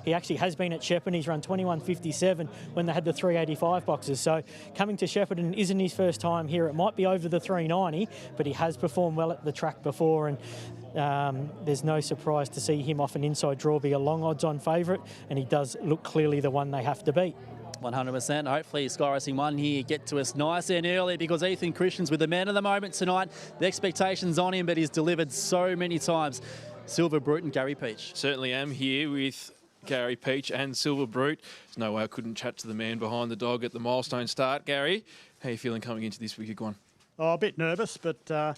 he actually has been at Shepparton. He's run 21.57 when they had the 385 boxes. So coming to Shepparton isn't his first time here. It might be over the 390, but he has performed well at the track before, and there's no surprise to see him off an inside draw be a long odds-on favourite, and he does look clearly the one they have to beat. 100%. Hopefully Sky Racing 1 here get to us nice and early, because Ethan Christian's with the man of the moment tonight. The expectations on him, but he's delivered so many times. Silver Brute and Gary Peach. Certainly am here with Gary Peach and Silver Brute. There's no way I couldn't chat to the man behind the dog at the milestone start. Gary, how are you feeling coming into this wicked one? Oh, a bit nervous, but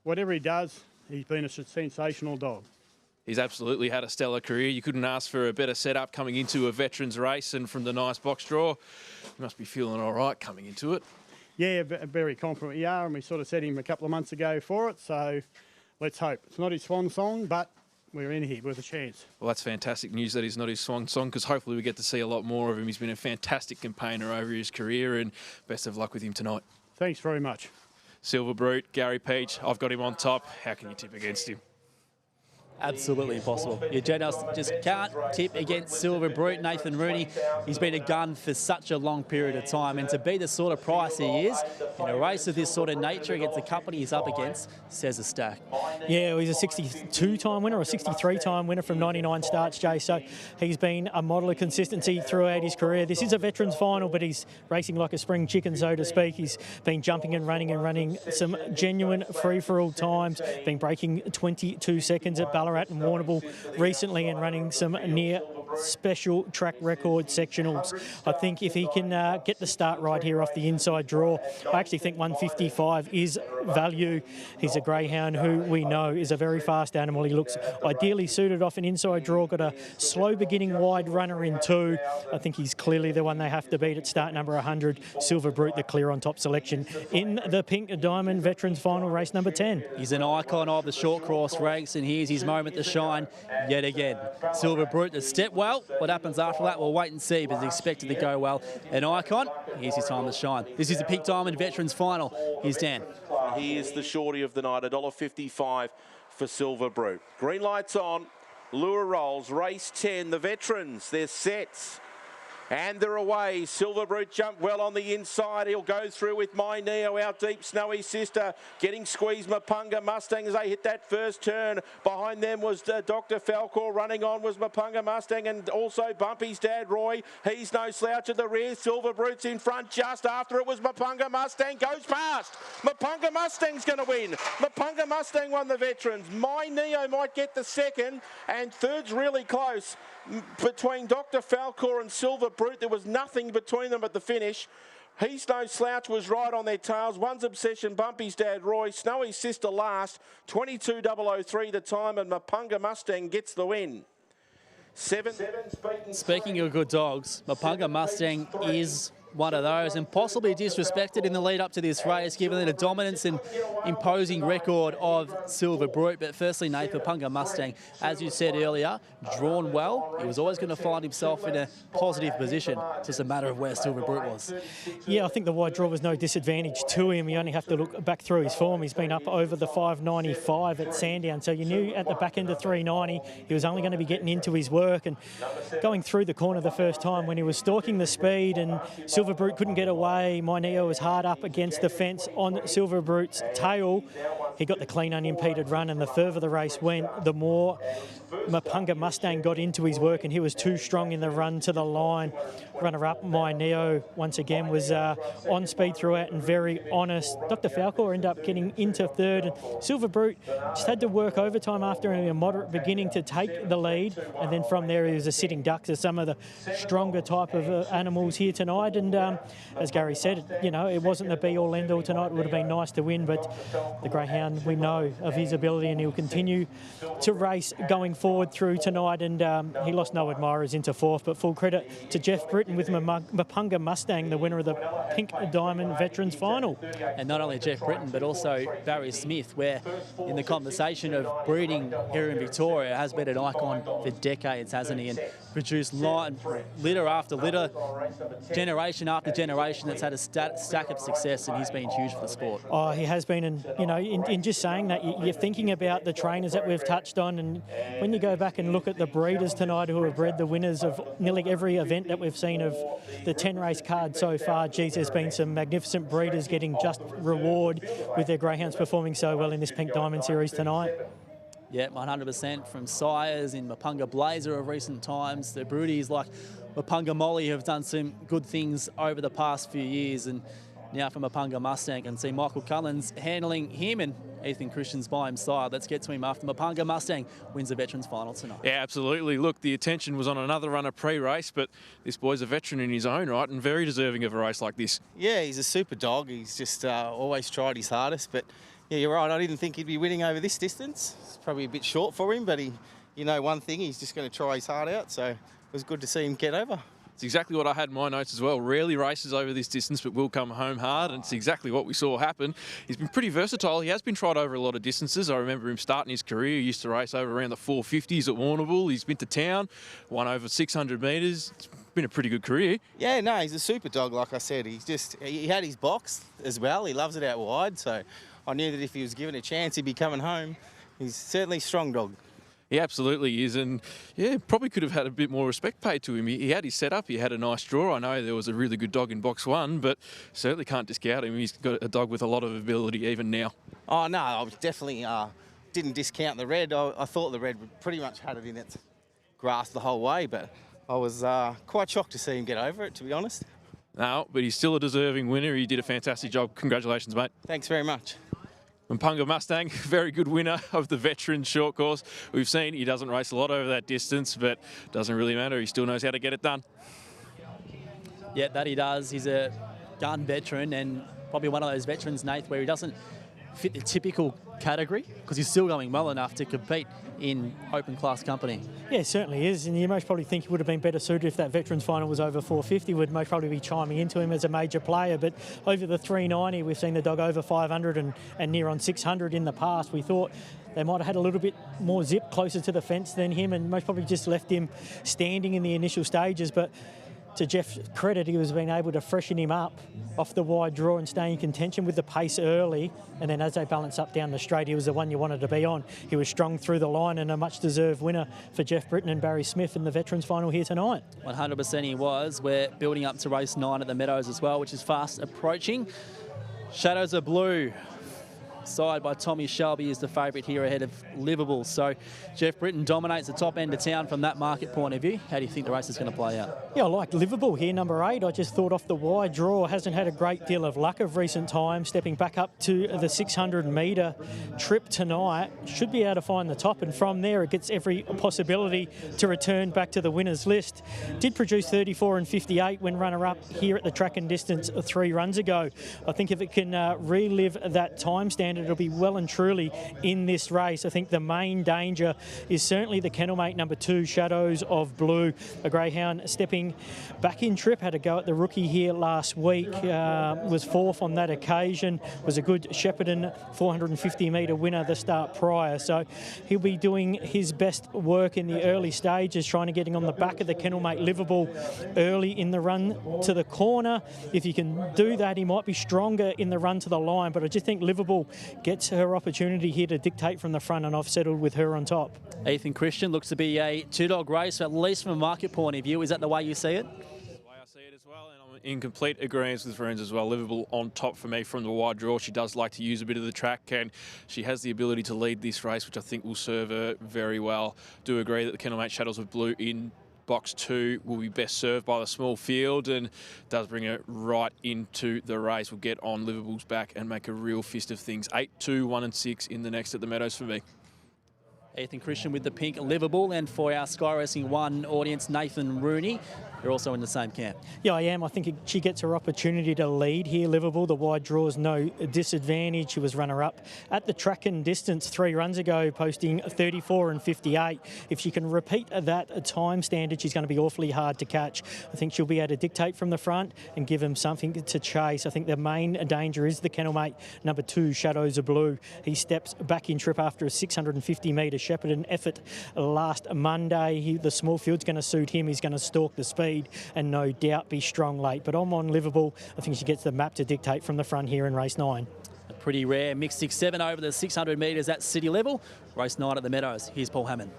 whatever he does, he's been a sensational dog. He's absolutely had a stellar career. You couldn't ask for a better setup coming into a veterans race, and from the nice box draw, you must be feeling all right coming into it. Yeah, very confident we are, and we sort of set him a couple of months ago for it, so let's hope. It's not his swan song, but we're in here with a chance. Well, that's fantastic news that he's not his swan song, because hopefully we get to see a lot more of him. He's been a fantastic campaigner over his career, and best of luck with him tonight. Thanks very much. Silver Brute, Gary Peach, I've got him on top. How can you tip against him? Absolutely impossible. You just can't tip against Silver Brute. Nathan Rooney, he's been a gun for such a long period of time, and to be the sort of price he is in a race of this sort of nature against the company he's up against says a stack. Yeah, well, he's a 62-time winner or 63-time winner from 99 starts, Jay, so he's been a model of consistency throughout his career. This is a veterans final, but he's racing like a spring chicken, so to speak. He's been jumping and running some genuine free-for-all times, been breaking 22 seconds at Ballarat and Warrnambool recently, and running some near special track record sectionals. I think if he can get the start right here off the inside draw, I actually think 155 is value. He's a greyhound who we know is a very fast animal. He looks ideally suited off an inside draw, got a slow beginning wide runner in 2. I think he's clearly the one they have to beat at start number 100. Silver Brute, the clear on top selection in the Pink Diamond Veterans Final, race number 10. He's an icon of the short cross ranks, and here's his moment to shine yet again. Silver Brute, the step well. What happens after that, we'll wait and see, but he's expected to go well. An icon, here's his time to shine. This is the Pink Diamond Veterans Final. Here's Dan. He is the shorty of the night, $1.55 for Silver Brute. Green lights on, lure rolls, race 10, the veterans, they're set. And they're away. Silver Brute jumped well on the inside. He'll go through with My Neo, our deep snowy sister. Getting squeezed, Mepunga Mustang as they hit that first turn. Behind them was Dr. Falcor. Running on was Mepunga Mustang, and also Bumpy's dad, Roy. He's no slouch at the rear. Silver Brute's in front. Just after it was Mepunga Mustang. Goes past. Mepunga Mustang's going to win. Mepunga Mustang won the veterans. My Neo might get the second, and third's really close. Between Dr. Falcor and Silver Brute, there was nothing between them at the finish. He's no slouch was right on their tails. One's Obsession, Bumpy's dad, Roy. Snowy's sister last. 22.003 the time, and Mepunga Mustang gets the win. Speaking of good dogs, Mepunga Mustang is one of those, and possibly disrespected in the lead up to this race, given the dominance and imposing record of Silver Brute. But firstly, Nathan, Mepunga Mustang, as you said earlier, drawn well. He was always going to find himself in a positive position. It's just a matter of where Silver Brute was. Yeah, I think the wide draw was no disadvantage to him. You only have to look back through his form. He's been up over the 595 at Sandown, so you knew at the back end of 390 he was only going to be getting into his work, and going through the corner the first time when he was stalking the speed and Silver Brute couldn't get away. My Neo was hard up against the fence on Silver Brute's tail. He got the clean unimpeded run, and the further the race went, the more Mepunga Mustang got into his work, and he was too strong in the run to the line. Runner-up, My Neo, once again, was on speed throughout and very honest. Dr. Falcor ended up getting into third, and Silver Brute just had to work overtime after a moderate beginning to take the lead, and then from there he was a sitting duck to some of the stronger type of animals here tonight. And as Gary said, you know, it wasn't the be-all, end-all tonight. It would have been nice to win, but the greyhound, we know of his ability, and he'll continue to race going forward through tonight. And he lost no admirers into fourth, but full credit to Jeff Britton with Mepunga Mustang, the winner of the Pink Diamond Veterans Final. And not only Jeff Britton, but also Barry Smith, where in the conversation of breeding here in Victoria has been an icon for decades, hasn't he? And produced litter after litter, generation after generation that's had a stack of success, and he's been huge for the sport. Oh, he has been, and you know, in just saying that, you're thinking about the trainers that we've touched on, and when when you go back and look at the breeders tonight who have bred the winners of nearly every event that we've seen of the 10-race card so far, geez, there's been some magnificent breeders getting just reward with their greyhounds performing so well in this Pink Diamond Series tonight. Yeah, 100% from sires in Mepunga Blazer of recent times. The broodies like Mepunga Molly have done some good things over the past few years, and now from Mepunga Mustang, and see Michael Cullens handling him, and Ethan Christian's by his side. Let's get to him after Mepunga Mustang wins the Veterans Final tonight. Yeah, absolutely. Look, the attention was on another runner pre-race, but this boy's a veteran in his own right and very deserving of a race like this. Yeah, he's a super dog. He's just always tried his hardest, but yeah, you're right. I didn't think he'd be winning over this distance. It's probably a bit short for him, but one thing, he's just going to try his heart out. So it was good to see him get over. It's exactly what I had in my notes as well. Rarely races over this distance, but will come home hard, and it's exactly what we saw happen. He's been pretty versatile. He has been tried over a lot of distances. I remember him starting his career. He used to race over around the 450s at Warrnambool. He's been to town, won over 600 metres. It's been a pretty good career. Yeah, no, he's a super dog, like I said. He had his box as well. He loves it out wide, so I knew that if he was given a chance, he'd be coming home. He's certainly a strong dog. He absolutely is, and yeah, probably could have had a bit more respect paid to him. He had his setup, he had a nice draw. I know there was a really good dog in box one, but certainly can't discount him. He's got a dog with a lot of ability even now. Oh, no, I was definitely didn't discount the red. I thought the red pretty much had it in its grasp the whole way, but I was quite shocked to see him get over it, to be honest. No, but he's still a deserving winner. He did a fantastic job. Congratulations, mate. Thanks very much. Mepunga Mustang, very good winner of the veteran short course. We've seen he doesn't race a lot over that distance, but doesn't really matter. He still knows how to get it done. Yeah, that he does. He's a gun veteran, and probably one of those veterans, Nath, where he doesn't fit the typical category because he's still going well enough to compete in open class company. Yeah, certainly is, and you most probably think he would have been better suited if that Veterans Final was over 450, would most probably be chiming into him as a major player, but over the 390 we've seen the dog over 500 and near on 600 in the past. We thought they might have had a little bit more zip closer to the fence than him, and most probably just left him standing in the initial stages, but to Jeff's credit, he was being able to freshen him up off the wide draw and stay in contention with the pace early. And then as they balance up down the straight, he was the one you wanted to be on. He was strong through the line and a much-deserved winner for Jeff Britton and Barry Smith in the Veterans Final here tonight. 100% he was. We're building up to race 9 at the Meadows as well, which is fast approaching. Shadows are blue. Side by Tommy Shelby is the favourite here ahead of Liverpool. So Jeff Britton dominates the top end of town from that market point of view. How do you think the race is going to play out? Yeah, I like Liverpool here, number 8. I just thought off the wide draw, hasn't had a great deal of luck of recent times. Stepping back up to the 600-metre trip tonight, should be able to find the top, and from there it gets every possibility to return back to the winners list. Did produce 34 and 58 when runner-up here at the track and distance 3 runs ago. I think if it can relive that time standard, it'll be well and truly in this race. I think the main danger is certainly the kennelmate number 2, Shadows of Blue, a greyhound stepping back in trip. Had a go at the rookie here last week, was 4th on that occasion, was a good Shepparton 450-metre winner the start prior. So he'll be doing his best work in the early stages, trying to getting on the back of the kennelmate Liverpool early in the run to the corner. If he can do that, he might be stronger in the run to the line, but I just think Liverpool gets her opportunity here to dictate from the front, and I've settled with her on top. Ethan Christian looks to be a 2-dog race, at least from a market point of view. Is that the way you see it? The way I see it as well, and I'm in complete agreement with friends as well. Liverpool on top for me from the wide draw. She does like to use a bit of the track, and she has the ability to lead this race, which I think will serve her very well. Do agree that the kennelmate Shadows of Blue in box 2 will be best served by the small field, and does bring her right into the race. Will get on Liverpool's back and make a real fist of things. 8, 2, 1 and 6 in the next at the Meadows for me. Ethan Christian with the pink Liverpool, and for our Sky Racing 1 audience, Nathan Rooney. You're also in the same camp. Yeah, I am. I think she gets her opportunity to lead here, Liverpool. The wide draw is no disadvantage. She was runner-up at the track and distance 3 runs ago, posting 34 and 58. If she can repeat that time standard, she's going to be awfully hard to catch. I think she'll be able to dictate from the front and give him something to chase. I think the main danger is the kennelmate number 2, Shadows of Blue. He steps back in trip after a 650-metre Shepparton effort last Monday. The small field's going to suit him. He's going to stalk the speed and no doubt be strong late. But I'm on Liverpool. I think she gets the map to dictate from the front here in race 9. A pretty rare mixed 6-7 over the 600 metres at city level. Race 9 at the Meadows. Here's Paul Hammond.